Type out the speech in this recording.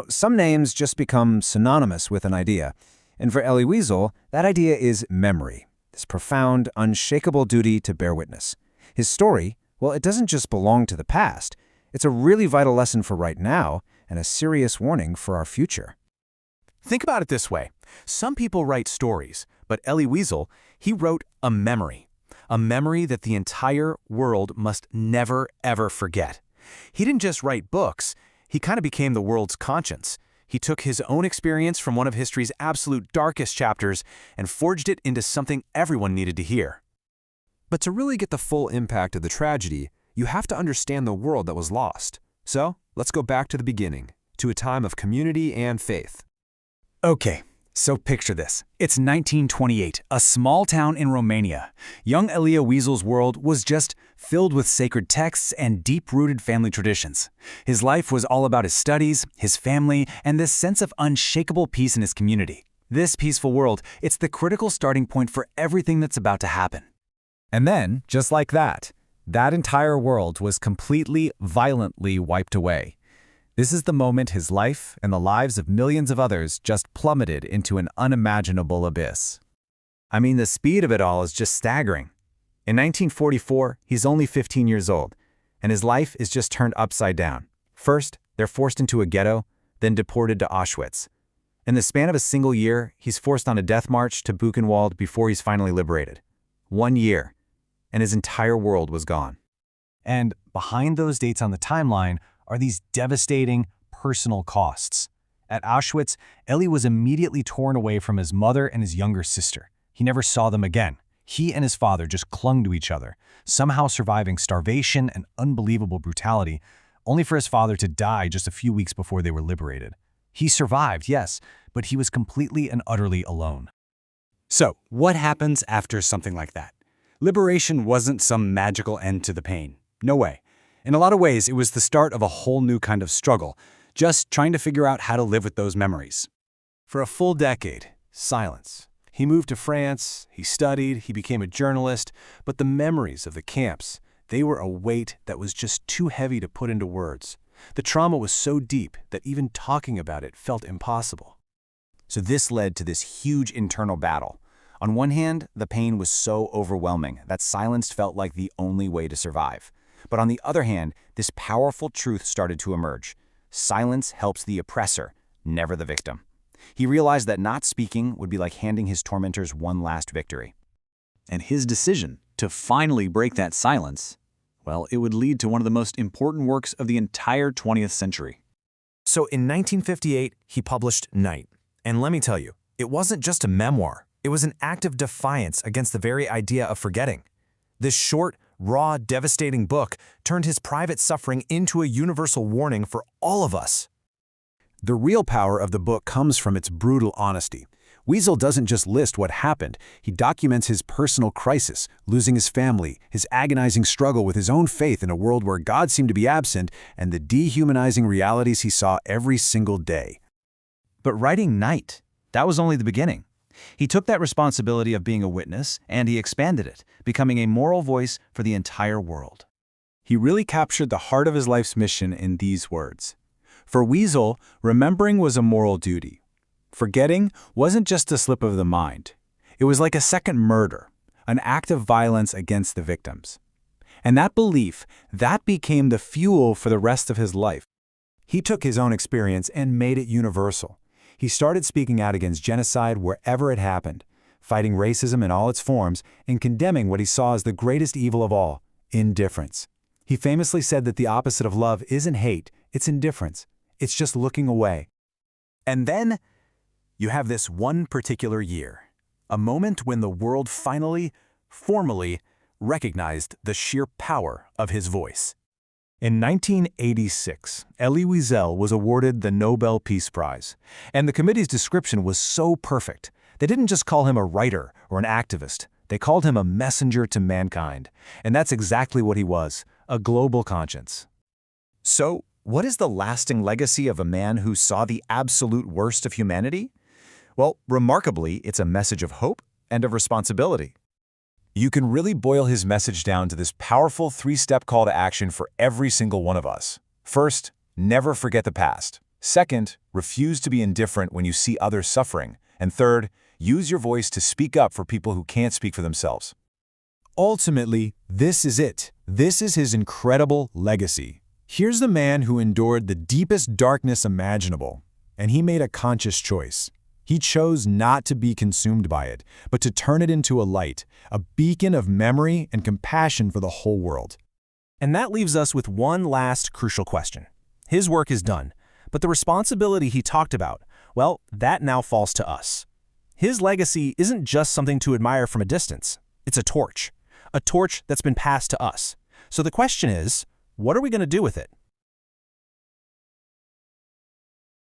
Some names just become synonymous with an idea. And for Elie Wiesel, that idea is memory, this profound, unshakable duty to bear witness. His story, well, it doesn't just belong to the past. It's a really vital lesson for right now and a serious warning for our future. Think about it this way. Some people write stories, but Elie Wiesel, he wrote a memory that the entire world must never, ever forget. He didn't just write books, he kind of became the world's conscience. He took his own experience from one of history's absolute darkest chapters and forged it into something everyone needed to hear. But to really get the full impact of the tragedy, you have to understand the world that was lost. So, let's go back to the beginning, to a time of community and faith. Okay, so picture this. It's 1928, a small town in Romania. Young Elie Wiesel's world was just filled with sacred texts and deep-rooted family traditions. His life was all about his studies, his family, and this sense of unshakable peace in his community. This peaceful world, it's the critical starting point for everything that's about to happen. And then, just like that entire world was completely, violently wiped away. This is the moment his life and the lives of millions of others just plummeted into an unimaginable abyss. I mean, the speed of it all is just staggering. In 1944, he's only 15 years old, and his life is just turned upside down. First, they're forced into a ghetto, then deported to Auschwitz. In the span of a single year, he's forced on a death march to Buchenwald before he's finally liberated. 1 year, and his entire world was gone. And behind those dates on the timeline are these devastating personal costs. At Auschwitz, Elie was immediately torn away from his mother and his younger sister. He never saw them again. He and his father just clung to each other, somehow surviving starvation and unbelievable brutality, only for his father to die just a few weeks before they were liberated. He survived, yes, but he was completely and utterly alone. So, what happens after something like that? Liberation wasn't some magical end to the pain. No way. In a lot of ways, it was the start of a whole new kind of struggle, just trying to figure out how to live with those memories. For a full decade, silence. He moved to France, he studied, he became a journalist, but the memories of the camps, they were a weight that was just too heavy to put into words. The trauma was so deep that even talking about it felt impossible. So this led to this huge internal battle. On one hand, the pain was so overwhelming that silence felt like the only way to survive. But on the other hand, this powerful truth started to emerge. Silence helps the oppressor, never the victim. He realized that not speaking would be like handing his tormentors one last victory. And his decision to finally break that silence, well, it would lead to one of the most important works of the entire 20th century. So in 1958, he published Night. And let me tell you, it wasn't just a memoir. It was an act of defiance against the very idea of forgetting. This short, raw, devastating book turned his private suffering into a universal warning for all of us. The real power of the book comes from its brutal honesty. Wiesel doesn't just list what happened, he documents his personal crisis, losing his family, his agonizing struggle with his own faith in a world where God seemed to be absent, and the dehumanizing realities he saw every single day. But writing Night, that was only the beginning. He took that responsibility of being a witness and he expanded it, becoming a moral voice for the entire world. He really captured the heart of his life's mission in these words. For Wiesel, remembering was a moral duty. Forgetting wasn't just a slip of the mind. It was like a second murder, an act of violence against the victims. And that belief, that became the fuel for the rest of his life. He took his own experience and made it universal. He started speaking out against genocide wherever it happened, fighting racism in all its forms and condemning what he saw as the greatest evil of all, indifference. He famously said that the opposite of love isn't hate, it's indifference. It's just looking away. And then you have this one particular year, a moment when the world finally, formally, recognized the sheer power of his voice. In 1986, Elie Wiesel was awarded the Nobel Peace Prize, and the committee's description was so perfect. They didn't just call him a writer or an activist, they called him a messenger to mankind, and that's exactly what he was, a global conscience. So, what is the lasting legacy of a man who saw the absolute worst of humanity? Well, remarkably, it's a message of hope and of responsibility. You can really boil his message down to this powerful 3-step call to action for every single one of us. First, never forget the past. Second, refuse to be indifferent when you see others suffering. And third, use your voice to speak up for people who can't speak for themselves. Ultimately, this is it. This is his incredible legacy. Here's the man who endured the deepest darkness imaginable, and he made a conscious choice. He chose not to be consumed by it, but to turn it into a light, a beacon of memory and compassion for the whole world. And that leaves us with one last crucial question. His work is done, but the responsibility he talked about, well, that now falls to us. His legacy isn't just something to admire from a distance. It's a torch that's been passed to us. So the question is, what are we going to do with it?